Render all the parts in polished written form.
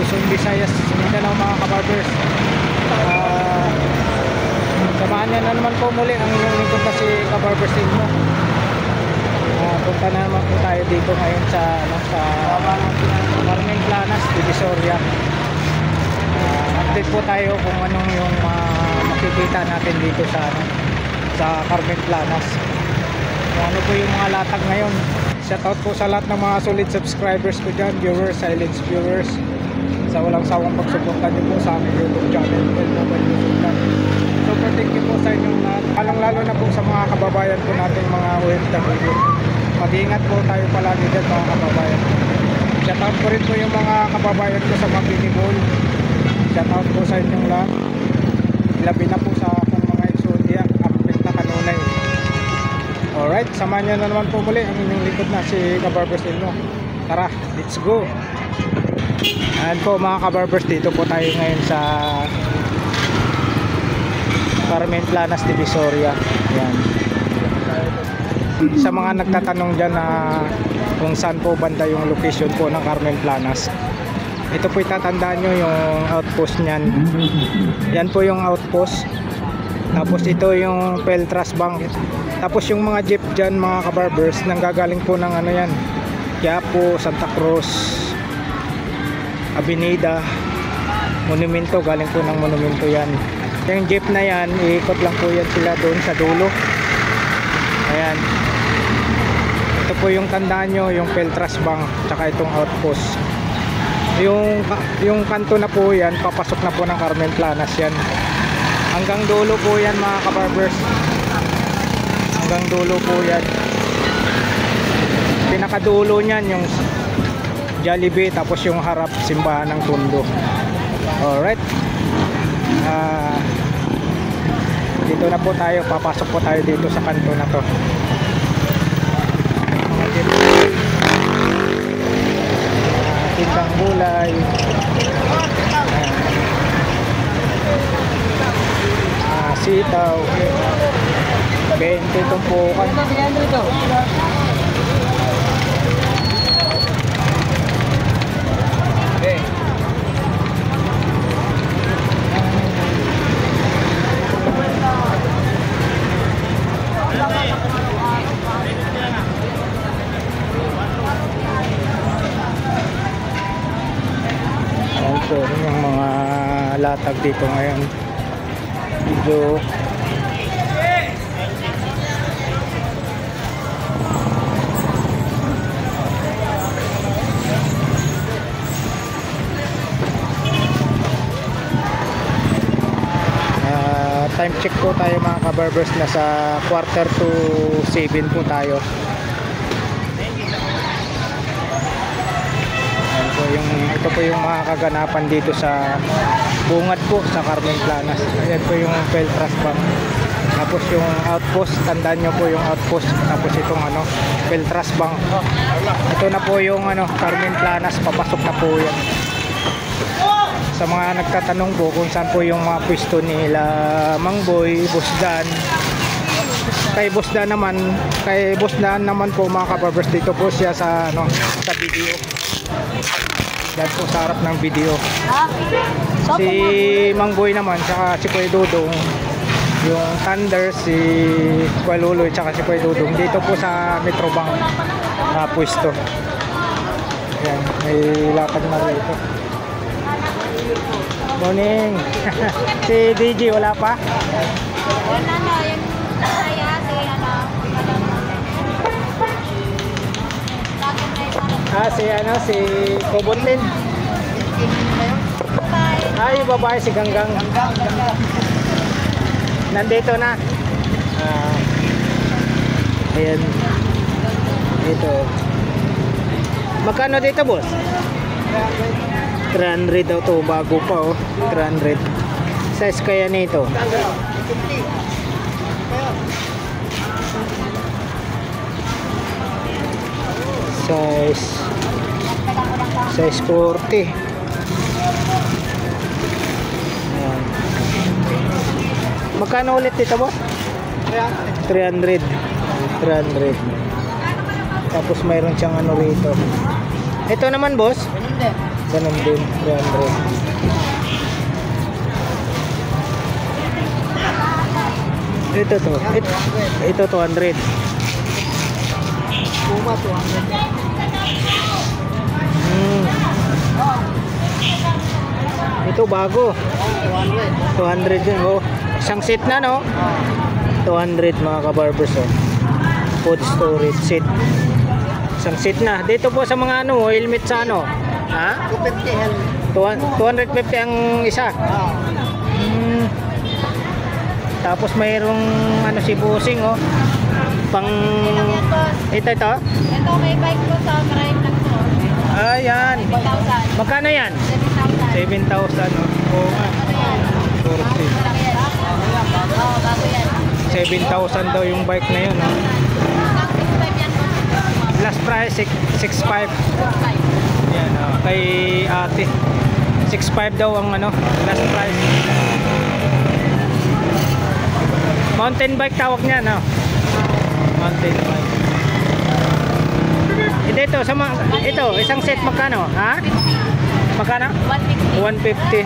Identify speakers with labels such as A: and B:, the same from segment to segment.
A: Luzon, Visayas, Mindanao mga kabarbers. Samahan niya na naman po muli ang inyong lingkod na si Kabarbers Ilmo. Punta na naman po tayo dito ngayon sa Carmen Planas, Divisoria. Update po tayo kung anong yung makikita natin dito sa Carmen Planas. Kung ano po yung mga latag ngayon. Shoutout po sa lahat ng mga solid subscribers ko dyan, viewers, silent viewers, sa walang sawang pagsuporta niyo po sa aming YouTube channel, Mobile Lusutan. Super thank you po sa inyong lalo na po sa mga kababayan po natin mga OFW. Mag-iingat po tayo palagi dyan mga kababayan. Shoutout po rin po yung mga kababayan ko sa Mapinibol. Shoutout po sa inyong lahat. Labi na po sa akong mga Exodia, Ampit na Kanunay. Alright, samahan nyo na naman po muli ang inyong likod na si Kabarbers Ilmo. Tara, let's go! Ayan po mga kabarbers, dito po tayo ngayon sa Carmen Planas, Divisoria. Ayan. Sa mga nagtatanong dyan na kung saan po banda yung location po ng Carmen Planas, ito po itatandaan nyo yung outpost nyan. Yan po yung outpost. Tapos ito yung Peltras Bank. Tapos yung mga jeep dyan mga kabarbers, nanggagaling po ng ano yan, Quiapo, Santa Cruz, Avenida, Monumento, galing po ng Monumento yan. Yung jeep na yan, iikot lang po yan sila doon sa dulo. Ayan. Ito po yung tandaan nyo, yung Peltras Bank, tsaka itong outpost. Yung kanto na po yan, papasok na po ng Carmen Planas yan. Hanggang dulo po yan mga kabarbers. Hanggang dulo po yan. Pinakadulo nyan yung Jollibee, tapos yung harap simbahan ng Tondo. Alright. Dito na po tayo, papasok po tayo dito sa kanto na to. Tindang gulay, sitaw, 20 tumpukan. So, yung mga latag dito ngayon, medyo time check po tayo mga kabarbers, nasa 6:45 po tayo. Ito po yung mga kaganapan dito sa bungad po sa Carmen Planas. Ayan po yung Peltras Bank. Tapos yung outpost, tandaan nyo po yung outpost. Tapos itong Peltras Bank. Ito na po yung Carmen Planas, papasok na po yan. Sa mga nagtatanong po kung saan po yung mga pwesto nila Mang Boy, Boss Dan. Kay Boss Dan naman po mga kabarbers, dito po siya sa video. Yan po sa harap ng video. Si Mang Boy naman, saka si Kuya Dudong, yung Thunder, si Kuya Luloy, saka si Kuya Dudong, dito po sa Metrobank pwesto. Yan, may latag na rito. Morning. Si DJ wala pa?
B: Wala na, yung saya
A: si Kobotlin. Yung babae si Ganggang. Nandito na. Ayan. Ito. Magkano dito, boss? 300 daw to, bago pa 300. Size kaya nito? Size 40. Ayan. Magkano ulit dito, boss? 300. Tapos mayroon siyang rito. Ito naman, boss? Ganun din, 300. Ito to. Ito 200.
C: Puma 200.
A: Ito bago. 200 din. Oh. Isang seat na, no? 200 mga kabarbers. Oh. Food storage seat. Isang seat na. Dito po sa mga ano, helmet sa ano? Ha?
C: 250 helmet.
A: 250 ang isa. Tapos mayroong ano si Busing, oh. Pang ito.
B: Ito may bike ko sa ride lang to.
A: Ayan.
B: 7,000.
A: Magkano yan?
B: 7,000.
A: 7,000, oh. Oo nga.
B: Ano yan?
A: Storage seat.
B: Malaki yan. Oo, bago yan.
A: 7,000 daw yung bike na yun, oh.
B: Hanggang 6,500 yan po.
A: Last price 6,500.
B: 6,500.
A: Yan, oh. Kay ate 6,500 daw ang ano, last price. Mountain bike tawag niya, no? Mountain bike. Ito sa ito, isang set magkano? Ha? Magkano?
B: 150.
A: 150.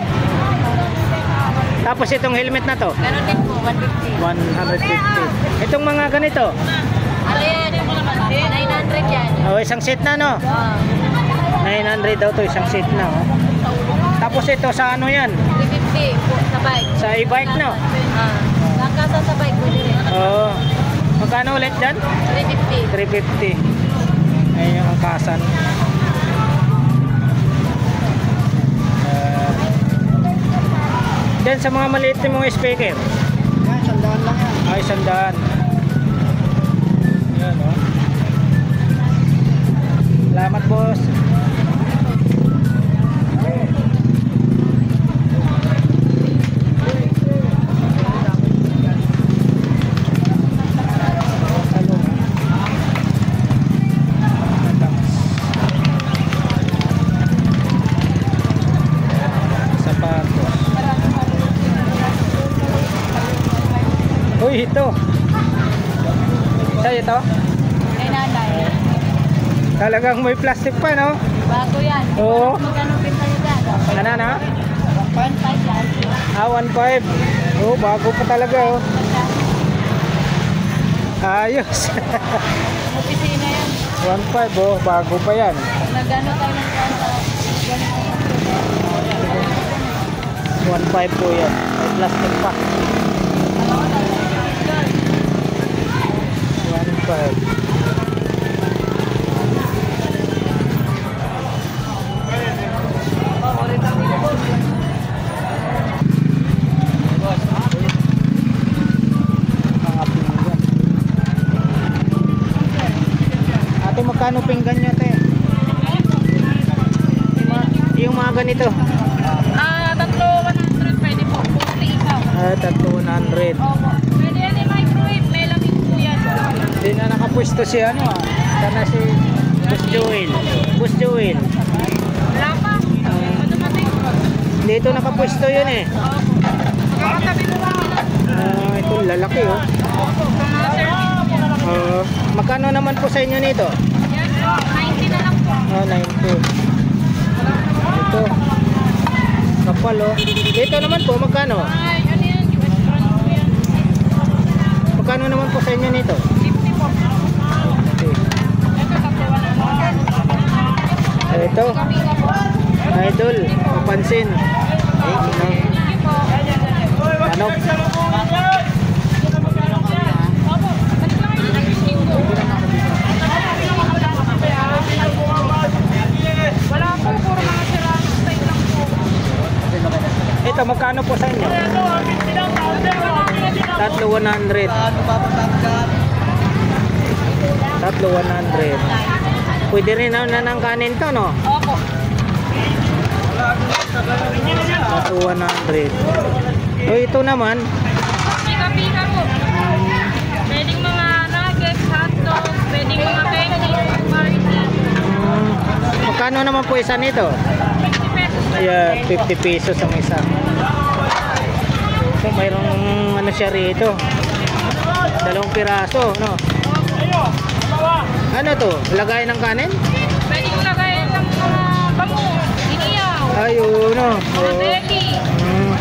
A: Tapos itong helmet na to,
B: Meron din po, 150.
A: 150. Itong mga ganito,
B: Ano yan? 900 yan.
A: oh, isang set na, no? 900 daw to, isang set na, oh. Tapos ito sa ano yan?
B: 350 po sa bike.
A: Sa e-bike, no?
B: Kakasa sa bike po din.
A: Oo. Magkano ulit dyan?
B: 350.
A: 350. Ayun yung angkasan. Dyan sa mga maliit na mga speaker.
C: Yan, sandaan lang yan.
A: Ay, 100. Yan, oh. Salamat, boss. Uy, ito. Sa'yo ito?
B: Kay nanay.
A: Talagang may plastic pa, no?
B: Bago yan.
A: Oo.
B: Magkano pinta nyo dyan?
A: Ano na?
B: 1.5 yan.
A: Ah, 1.5. Oh, bago pa talaga, oh. Ayos.
B: Opisina yan.
A: 1.5, oh. Bago pa yan.
B: Nagano tayo ng kanta.
A: 1.5 po yan. May plastic pa. 1.5. Ate, magkano pinggan nyo, te? Yung mga ganito.
B: Tatlo 100 pwede po. 40 ikaw.
A: Ah, 300.
B: Opo. Pwede yan yung microwave. May lamig po yan.
A: Hindi na nakapwesto si ano, ah. Sana si Boss Joel. Boss Joel.
B: Wala pa. Automatic.
A: Dito nakapwesto yun, eh.
B: Kakatabi mo lang.
A: Ah, ito lalaki, oh.
B: Opo. Mga service.
A: Magkano naman po sa inyo nito?
B: Yan. 90 na lang po.
A: Ah, 90. Ito. Kapal, oh. Dito naman po, magkano?
B: Ay, ano yan? US brand po yan.
A: Magkano naman po sa inyo nito?
B: 50 po.
A: Okay.
B: Ito, tatlo na lang.
A: Ito,
B: Kapika po.
A: idol, papansin.
B: Thank you po.
A: Ano?
B: Opo. Balik lang kayo ng linggo. Wala po, puro mga sirano style lang po.
A: Ito, magkano po sa inyo? Tatlo 100. Tatlo 100. Pwede rin na ng kanin to, no?
B: Opo.
A: Tatlo 100. So, ito naman,
B: Pika-pika po. Pwedeng mga nuggets, hotdog, pwedeng mga candy, marity.
A: magkano naman po isa nito?
B: 50 pesos.
A: Ayan, 50 pesos ang isa. So, mayroong ano siya rito. 2 piraso, no? Ano to? Lagay ng kanin?
B: Pwedeng lagay ng mga bango, iniya.
A: Ayun, no.
B: Mga deli. Mga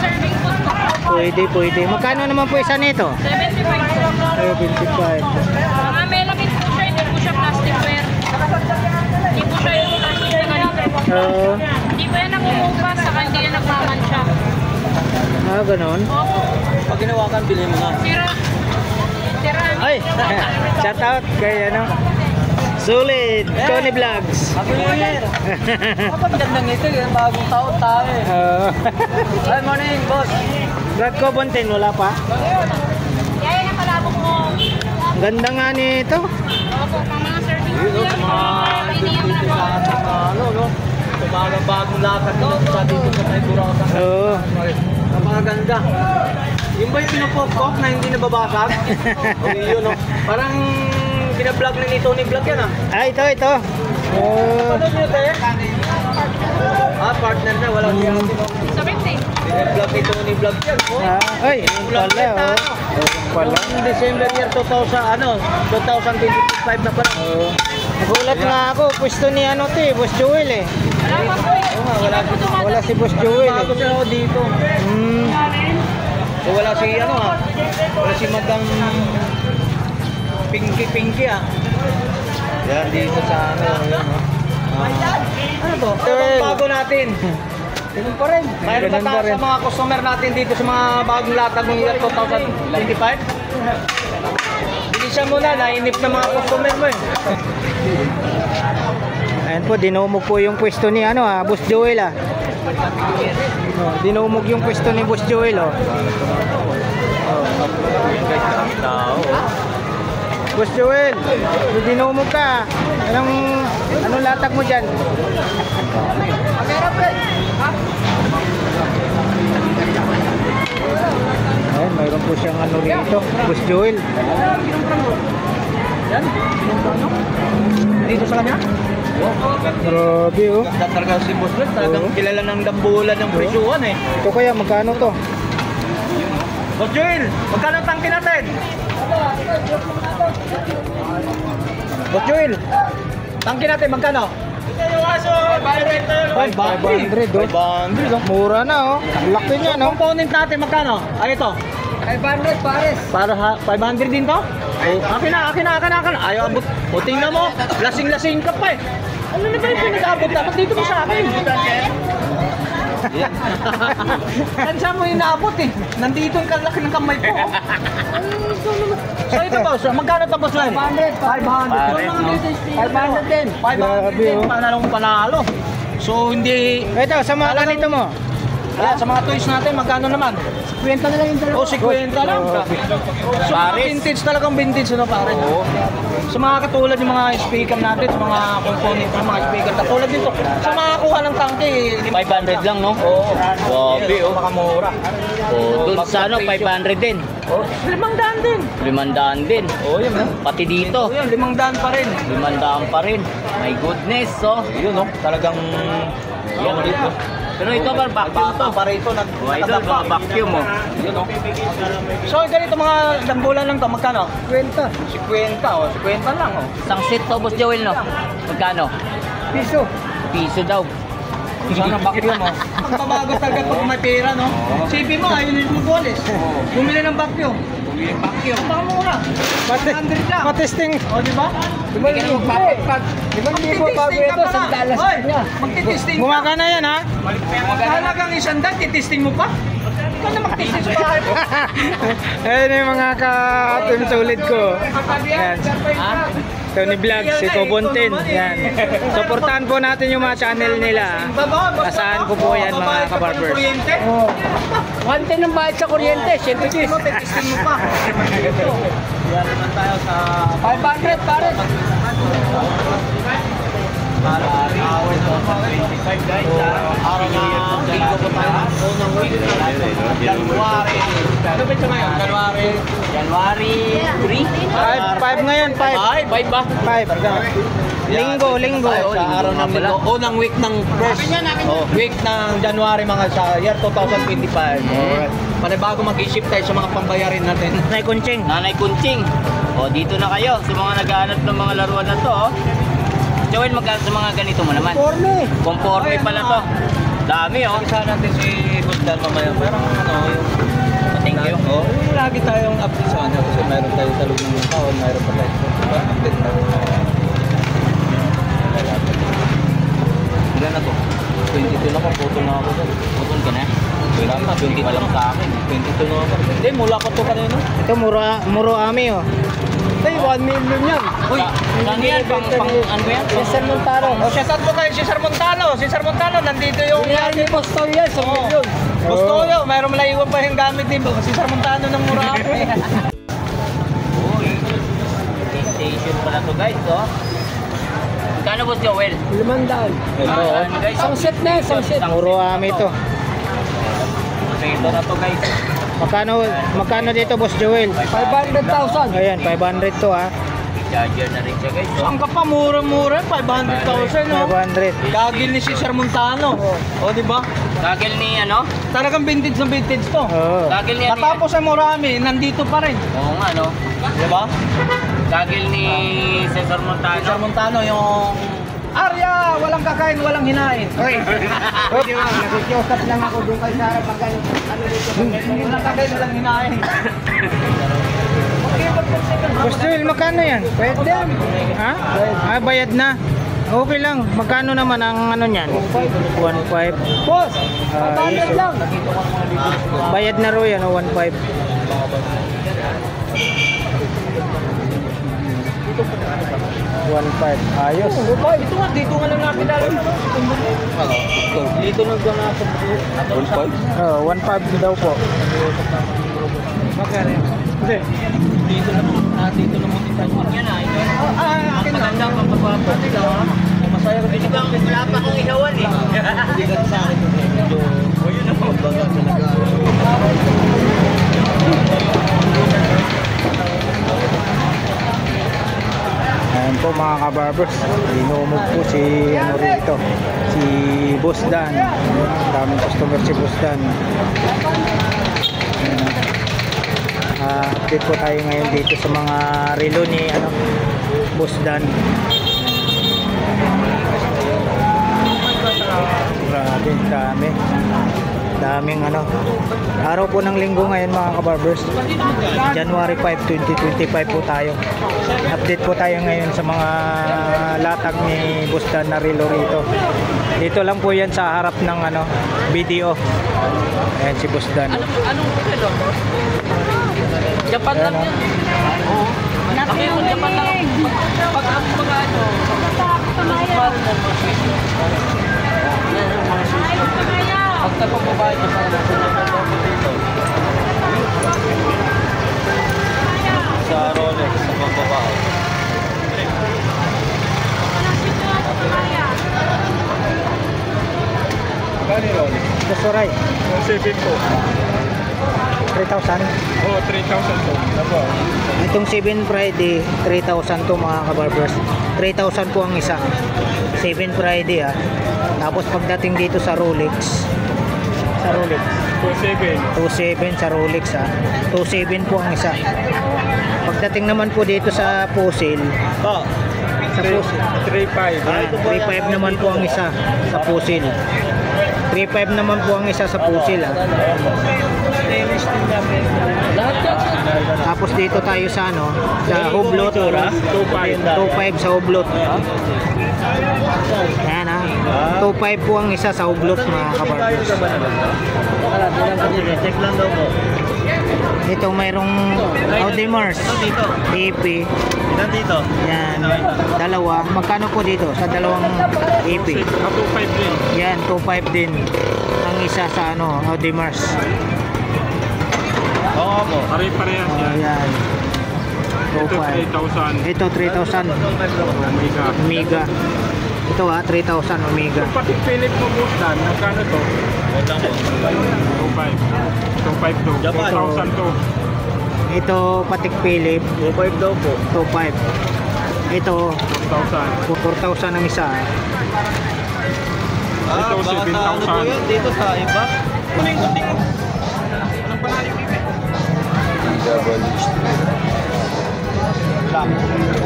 B: serving food po.
A: Pwede. Magkano naman po isa nito?
B: 75 po.
A: 75.
B: Mga melamine po siya, hindi po siya plasticware. Hindi po siya yung plastic na ganito.
A: Oo.
B: Hindi po yan nangungupa, saka hindi yan nagmamansya.
A: Ganon.
B: Opo.
C: Pag ginawa ka, bilhin mo na.
B: Tira.
A: Ay, shout out kay ano. Sulit, Tony Vlogs.
C: Happy New Year! Dapat gandang ito, yung bagong taon tayo eh. Good morning, boss.
A: Brad ko, Bonten, wala pa.
B: Yan ang palabok mo.
A: Ganda nga nito.
B: Opo, mga serving food yan. Hindi yan
C: Sa
B: na
C: ating ano, no? Yung mga bagong lakad no? Sa dito sa may Burauta.
A: Oo.
C: Napakaganda. Yung ba yung pinapopcorn na hindi nababasag? O yun, no? Parang binablog na ni Tony Vlog yan, ah.
A: Ito. Oh.
C: Ano nyo, te? Partner na, walang siya.
B: Sa 50.
C: Binablog ni Tony Vlog yan, oh.
A: Ay, yun pala, oh. Yun pala.
C: Noong December year 2025 na pala.
A: Oo. Nagulat nga ako, pwesto ni ano to eh, Boss Joel eh.
B: Wala pa po eh.
C: Oo nga, wala
B: Iba po dumadaan.
A: Wala si Boss Joel
C: Bago
A: eh.
C: siya ako dito. So wala si ano, ah. Wala si Madam Pinky Yan dito sa ano, yan, oh. Ano to? Ito ang bago natin. Ganun pa rin. Mayroon
A: Ganun
C: ba
A: pa
C: tayo
A: rin.
C: sa mga customer natin dito sa mga bagong latag ng year 2025? Bilisan mo na, nainip na mga customer mo eh.
A: Ayan po, dinumog po yung pwesto ni ano Boss Joel ah. Oh, dinumog yung pwesto ni Boss Joel oh. Boss Joel, dinumog ka. Anong latag mo dyan? Ayan, mayroon po siyang ano rito, Boss Joel.
C: Yan. Dito sa kanya?
A: Grabe oh.
C: Ganda talaga si Boss Red. Talagang kilala ng dambulan ng presyuhan eh.
A: Ito kaya, magkano to?
C: Boss Joel, magkano ang tangke natin? Boss Joel, tangke natin magkano? 500
A: 500 oh. Mura na oh. Laki niya no.
C: Component natin magkano? Ay ito. 500 pares. Para 500 din to? Oh, akin na. Ayaw abot. O tingnan mo, lasing-lasing ka pa eh. Ano na ba yung pinag-abot? Dapat dito mo sa akin. Saan siya mo inaabot eh? Nandito ang kalaki ng kamay ko. Oh. So ito boss, magkano ito boss Len? 500. 500 din. 500 din. Panalo. So hindi...
A: Ito, sa mga kanito mo.
C: Ayan, sa mga toys natin, magkano naman? 50 na lang yung dalawa. 50 lang. So mga vintage talagang vintage ano pare? Oo. Sa mga katulad yung mga speaker natin, sa mga component ng mga speaker, katulad dito. Sa mga kuha ng tangke,
D: 500 lang, no?
C: Oo.
D: Grabe, oh.
C: Makamura.
D: Oh, doon sa ano, 500 din.
C: Oh, 500 din.
D: 500 din.
C: Oh, yun.
D: Pati dito,
C: Oh, yun, 500 pa rin.
D: 500 pa rin. My goodness, oh.
C: Yun, no? Talagang...
D: Yan, dito. Pero ito ba, vacuum to?
C: Para ito,
D: Oh, idol, mga vacuum, oh.
C: Yun, no? So, ganito mga dambulan lang to, magkano? 50. 50, oh. 50 lang, oh.
D: Isang set to, Boss Joel, no? Magkano?
C: Piso.
D: Piso daw.
C: Sana vacuum, oh. Ang pabago talaga pag may pera, no? Sipin mo, ayun yung Lugoles. Bumili ng vacuum. Bumili ng vacuum. Baka mura. 100 lang.
A: Matesting.
C: O, di ba? Di ba hindi mo bago ito, sandalas niya. Magtitesting ka.
A: Gumagana yan ha.
C: Halagang isandaan, titesting mo pa? Ikaw na magtesting sa bahay mo.
A: Ayan yung mga ka-team solid ko. Yan. Tony Vlogs, si Kobontin. Yan. Supportahan po natin yung mga channel nila. Asahan ko po yan mga kabarbers.
D: Wante ng bayad sa kuryente, syempre
C: Testing mo, testing mo pa. Yan naman tayo sa 500 pare. Araw na linggo po tayo. Unang week na January. Ano ba ito ngayon?
D: January 3?
A: 5 ngayon, 5.
D: 5 ba?
A: 5. Linggo.
C: Sa araw ng linggo. Unang week ng first week ng January mga sa year 2025. Panibago mag-isip tayo sa mga pambayarin natin.
A: Nay Kunching.
D: Nanay Kunching. O, dito na kayo sa mga naghahanap ng mga laruan na to, oh. Joel, magkano sa mga ganito mo naman? Conforme pala to. Dami oh.
C: Isa natin si Busdan mamaya. Parang ano, yung
D: Thank you.
C: oh, lagi tayong update sa kanya kasi meron tayo sa loob ng taon, meron pa tayo. Update na. Ilan na to? 22 na ko, putol na ako doon.
D: Putol ka na?
C: Wala pa, 20 pa lang sa akin. 22 na ako. Hindi, mula ko to kanina.
A: Ito muro ami oh.
C: Hindi, 1 million yan.
D: Uy, saan yan? Pang ano ba yan?
C: Cesar Montano. O, shoutout po kay Cesar Montano. Cesar Montano, nandito yung... Hindi, Postoy yan, sa million. Postoy, mayroong malaiwan pa yung gamit din. Cesar Montano ng Murapi.
D: Uy, station pala to guys oh. Magkano boss Joel?
C: 500.
D: Ano guys?
C: Isang set na, isang set.
A: Muro ami to.
D: Ito na to guys.
A: Magkano dito Boss Joel?
C: 500,000.
A: Ayan, 500 to ha.
D: Charger na rin siya guys.
C: Ang ka pa, mura-mura, 500,000, no?
A: 500.
C: Gagil ni Cesar Montano. O, di ba?
D: Gagel ni ano?
C: Talagang vintage na vintage to.
A: Oo.
D: Gagel ni ano?
C: Matapos ang Murami, nandito pa rin.
D: Oo nga no.
C: Di ba?
D: Gagel ni Cesar
C: Cesar
D: Montano.
C: Montano yung... Arya! Walang kakain, walang hinain.
A: Hoy. Di ba, nakikiusap lang ako doon kay Sarah pag ano dito.
C: Walang kakain, walang hinain.
A: Boss Joel, magkano yan?
C: Pwede.
A: Ha? Ah, bayad na. Okay lang. Magkano naman ang ano niyan? 1.5.
C: Boss,
A: Yes.
C: lang.
A: Bayad na ro yan, 1.5. 1.5. Ayos.
C: Ito nga, dito nga lang natin dalawa. Dito lang na sa 1.5?
A: Oh, 1.5 daw po. Magkano? Hindi.
C: Dito na dito na mo tayo.
D: Yan na. Ito.
C: Akin na.
D: Maganda ang pagpapapatid.
C: Masaya ko dito.
D: Wala pa akong ihawan eh.
C: Hindi ka sa akin. O yun na po. Baga talaga.
A: Ayan po mga kabarbers, dinumog po si ano rito, si Boss Dan. Daming customer si Boss Dan. Update po tayo ngayon dito sa mga relo ni ano, Boss Dan. Grabe, daming ano, araw po ng linggo ngayon mga kabarbers, January 5, 2025 po tayo. Update po tayo ngayon sa mga latag ni Boss Dan na relo rito. Dito lang po yan sa harap ng ano, video. Ayan si Boss Dan.
D: Anong kilo? Japan lang yan. Oo. Kami yung Japan lang. Pag ang mga ano.
C: Pagkapagbabayad sa dito. Sa Rolex, sa pagbabayad. Kani Rolex?
A: Kusuray,
C: 7 po.
A: 3,000.
C: Oo, 3,000 po. Ako.
A: Itong 7 Friday, 3,000 to mga kabarbers. 3,000 po ang isa. 7 Friday ah. Tapos pagdating dito sa Rolex, 2,700 sa Rolex ah. 2,700 po ang isa. Pagdating naman po dito sa Fossil,
C: Ba?
A: sa Fossil
C: 3,500.
A: 3,500 naman po ang isa sa Fossil. 3,500 naman po ang isa sa Fossil ah. Tapos dito tayo sa ano, sa Hublot, 2,500 sa Hublot. Ayan ah, 2,500 po ang isa sa Hublot mga kabarbers.
C: Check lang daw po.
A: Ito mayroong Audemars AP.
C: Ilan dito?
A: Yan, dalawa. Magkano po dito sa dalawang AP?
C: 2,500 din.
A: Yan, 2,500 din. Ang isa sa ano, Audemars.
C: Oo po.
E: Pare-parehas yan.
A: Ayan.
E: Ito
A: 2,500.
E: 3,000.
A: Ito 3,000
E: Omega.
A: Omega. Ito 3,000 Omega.
E: Kung pati Philip mo boss Dan, magkano to?
C: Wait lang po.
E: 2,500. 2,500 to.
C: Japan.
E: 2,000 to.
A: Ito Patek Philip
C: 2,500 daw po.
A: 2,500. Ito
E: 2,000.
A: 4,000 ang isa.
E: Ito,
C: baka sa ano
E: 7,000.
C: po yun? Dito sa iba? Kuning-kuning.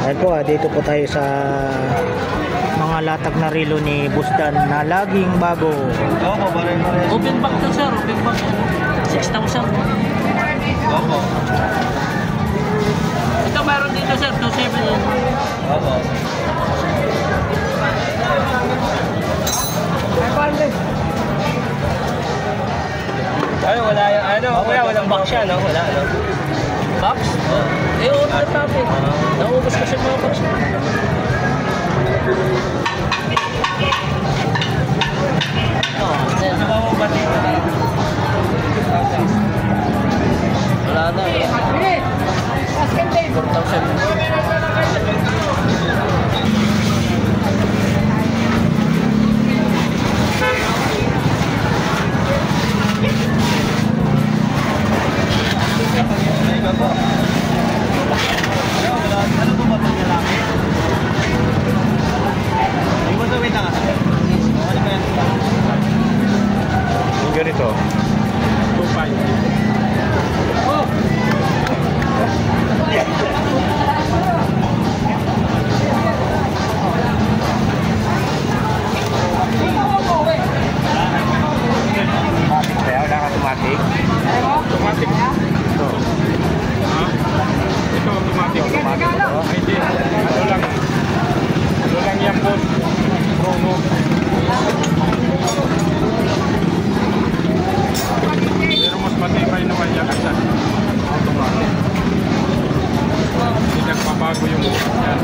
A: Ayan po dito po tayo sa latag na relo ni Busdan na laging bago.
C: Opo, pare-pare.
D: Open back to sir, open back. 6,000.
C: Opo.
D: Ito mayroon dito sir, 2,700 yan.
C: Opo. Ay, wala yung ano, kuya, walang box siya, no? Wala, no?
D: Box? Eh, order natin. Naubos kasi mga box. Sir. Wala na. 4,000.
C: Ano po ba itong lalaki? Ay mo ito, wait lang. Ano ba yan?
A: Yung ganito.
E: 2.5.
A: Kaya wala ka automatic.
E: Automatic.
A: Ito.
E: Ha? Ito automatic.
A: Automatic ito.
E: Ay, hindi. Ano lang. Ano lang yan po. Chrono. Pero mas matibay naman yan kasi automatic. Hindi nagpabago yung yan.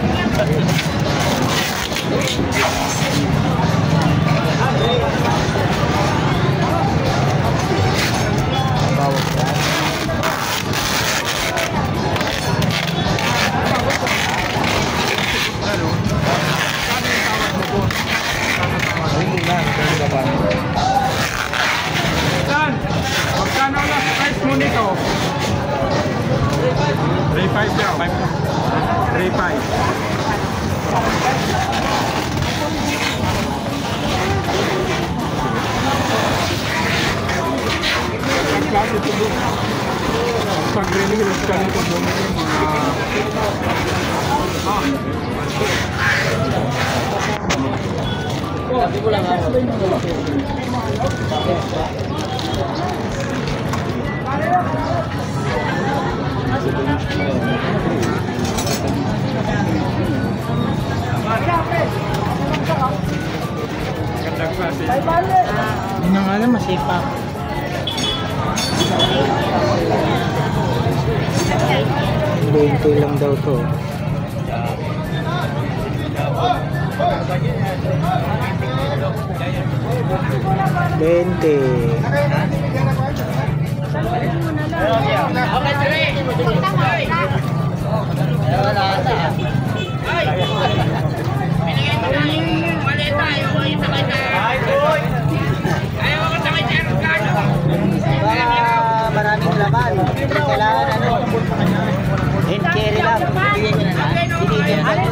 A: Bawag yan.
E: Saan? Magkano lang price mo nito? 3.5 daw. 3.5. Magkano ito doon? Pag-release ka nito doon yung mga...
D: Sabi ko lang ako.
E: Gandang klase.
A: Yun na nga lang, masipag. Bente lang daw to. Bente.
C: Maraming laman. Kailangan ano? Hand carry lang. Bigyan nyo na lang. Binigyan na lang.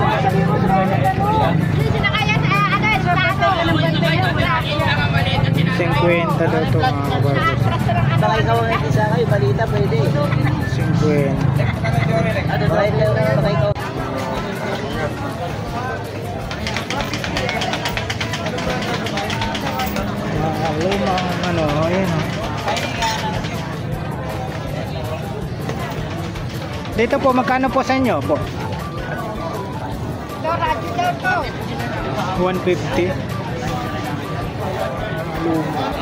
A: 50 daw to mga kabarbos.
C: Baka ikaw ang isa kayo, balita pwede.
A: 50.
C: Baka ikaw.
A: Mga lumang ano, ayun o. Dito po, magkano po sa inyo po? 150. Luma.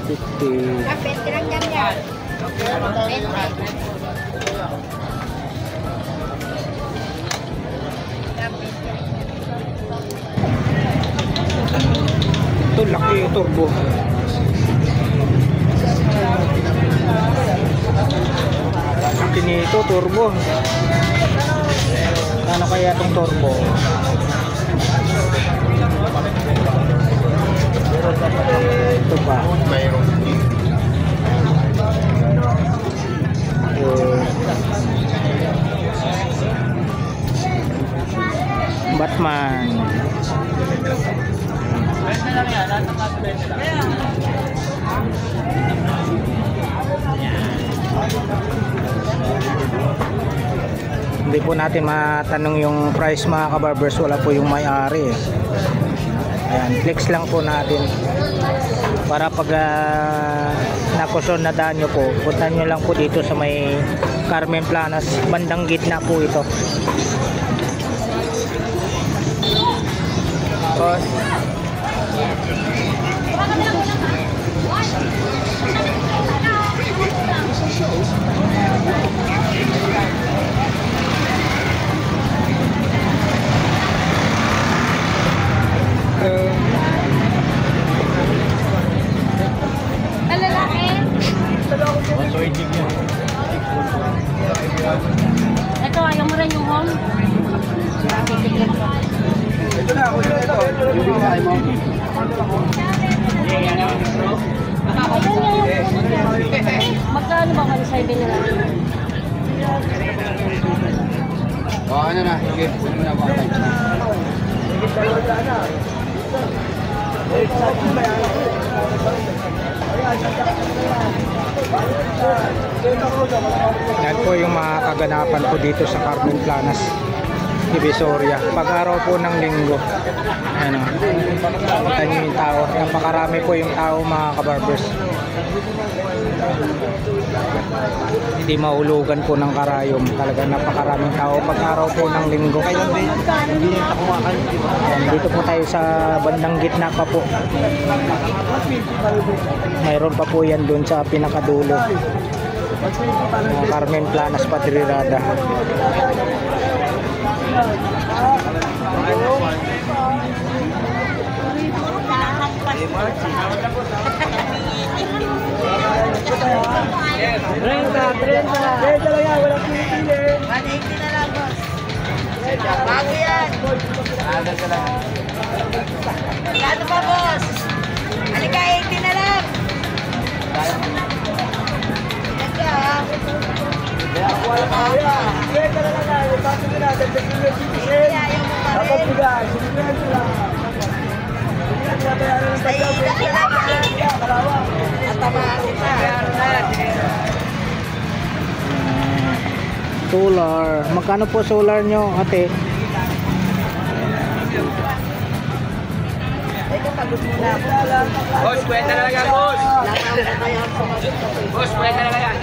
A: 150. Ito, laki yung turbo. Laki nito, turbo. Ano kaya itong turbo? Ito pa. Batman. Hindi po natin matanong yung price mga kabarbers, wala po yung may-ari eh. Ayan, flex lang po natin. Para pag nakuson na daan nyo po, punta nyo lang po dito sa may Carmen Planas, bandang gitna po ito. Boss.
B: Lalaki. Ito, ayaw mo rin yung home? Magkano ba kayo sa ibig nila?
E: Ano na, sige, puno na ba?
A: Yan po yung mga kaganapan po dito sa Carmen Planas, Divisoria. Pag-araw po ng linggo. Ano, kita nyo yung tao. Napakarami po yung tao mga kabarbers. Hindi mahulugan po ng karayom. Talaga napakaraming tao pag-araw po ng linggo. Yan, dito po tayo sa bandang gitna pa po. Mayroon pa po yan dun sa pinakadulo. Carmen Planas, Padrirada.
D: Bago yan. Ano pa, boss? Halika, 80 na lang.
A: Solar. Magkano po solar nyo, ate?
C: Boss, kwenta na lang yan, boss. Boss, kwenta na lang yan.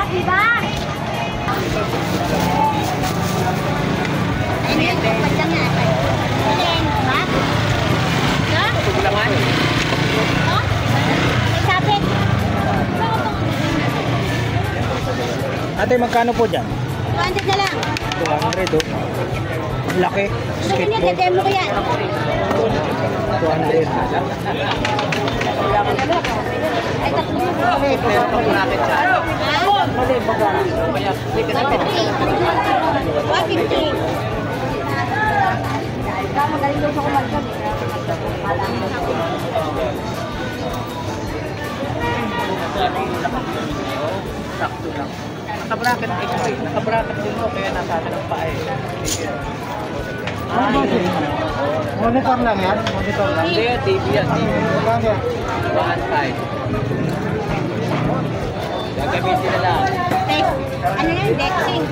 B: Diba? Ano yun? Pagdang na. Alin? Ba? Ha?
C: Tugulangan.
B: Ha? May sabit.
A: Ate, magkano po dyan?
B: 200 na lang.
A: 200 oh. Laki.
B: Sige niya,
A: Skateboard.
B: dademo ko yan.
A: 200.
B: Ay, tatlo. Ha? 150. Magaling daw siya kumalkag.
C: Sakto lang. Nakabracket x-ray. Nakabracket din mo, kaya nasa atin ang paa eh.
A: Monitor lang yan? Monitor lang?
C: Hindi, TV yan. TV.
A: Magkano yan?
C: 1.5. Gagamitin na lang.
B: Ano yan? Dexing.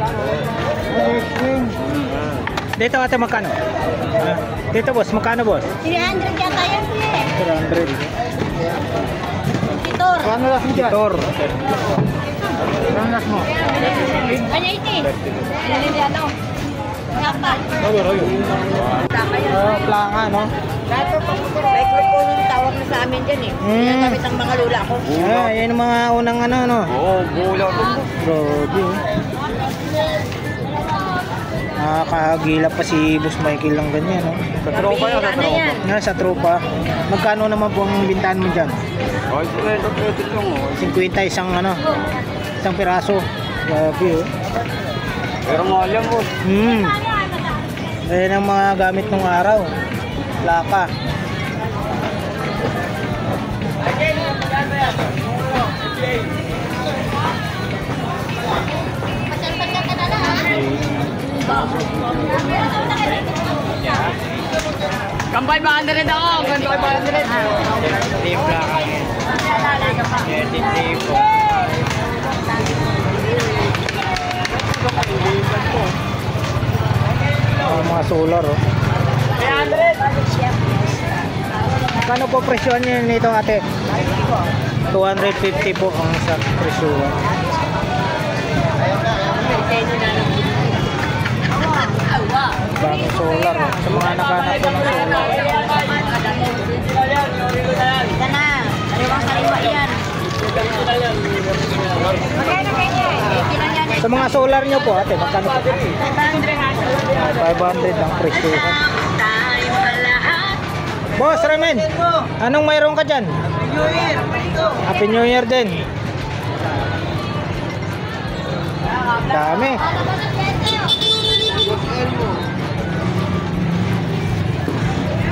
A: Dito ate, magkano? Dito boss, magkano boss?
B: 300 yata yan.
A: 300.
B: Titor.
A: Ano lang dyan? Titor. Ano lang mo?
B: 180. Nalili ano? Kapal.
A: Planga, no?
D: Microphone yung tawag na sa amin dyan eh. Ginagamit ng mga lula ko.
A: Ah, yan yung mga unang ano, no?
C: Oo, gulaw ito.
A: Grabe. Nakakagila pa si Boss Michael lang ganyan, no?
C: Sa tropa yan, sa tropa.
A: Nga sa tropa. Magkano naman po ang bintahan mo dyan?
C: Ay, ito lang oh.
A: 50 isang ano, isang piraso. Grabe, oh.
E: Pero nga alam mo.
A: Ayan ang mga gamit ng araw. Plaka.
D: Kambay ba 100 ako? Kambay ba 100?
A: Team plaka yan. Team po. Mga solar oh.
D: 300!
A: Kano po presyon niyo nito ate? 250 po ang sa presyon. Bagong solar oh. Sa mga naghanap po ng solar.
B: Ika na. Sariwang sariwa yan. Magkano ganyan?
A: Sa mga solar niyo po ate, magkano po? 500 ang presyon. Boss Ramen, anong mayroon ka dyan?
C: New Year!
A: Happy New Year din. Dami.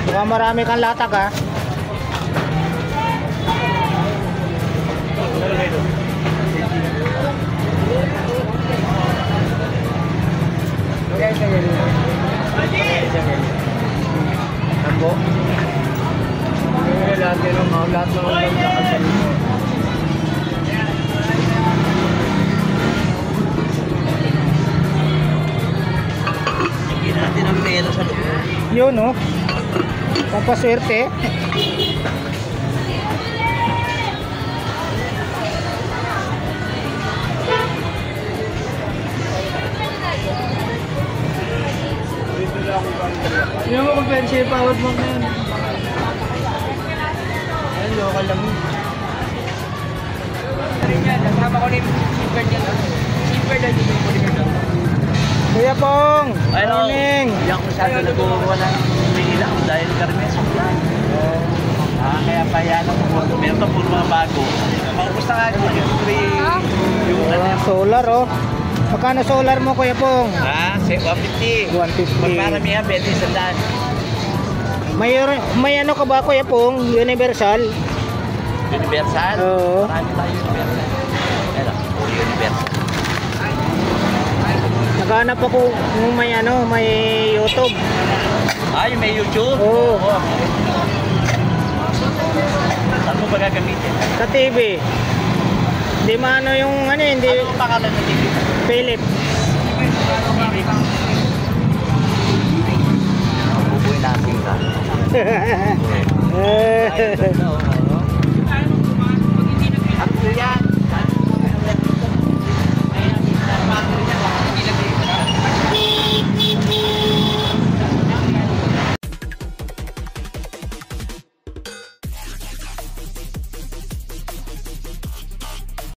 A: Mukhang marami kang latak ha. Tambo. Lahat ng mga
C: Bigyan natin ang pera sa loob.
A: yun oh. Pampaswerte.
C: Hindi mo kung pwede siya power bank na yun. Ayan, local lang yun. Kasama ko na yung zipper dyan. Zipper dyan dito yung polymer dyan.
A: Kuya Pong, morning.
C: Hindi ako masyado nag-uwa ng Manila dahil karnes. Kaya pa yan ako. Meron pa puro mga bago. Maubos na nga yung
A: Oh, solar oh. Magkano solar mo Kuya Pong?
C: 150.
A: 150.
C: Magparamihan, 20 sandaan.
A: May ano ka ba Kuya Pong? Universal?
C: Universal?
A: Oo.
C: Marami tayo universal. Ayan, puro universal.
A: Naghanap ako nung may ano, may YouTube.
C: Yung may YouTube?
A: Oo.
C: Saan mo ba gagamitin?
A: Sa TV. Hindi maano yung ano, hindi
C: Ano ang pangalan ng TV?
A: Philip.
C: Bubuhay natin ka.
A: Eh,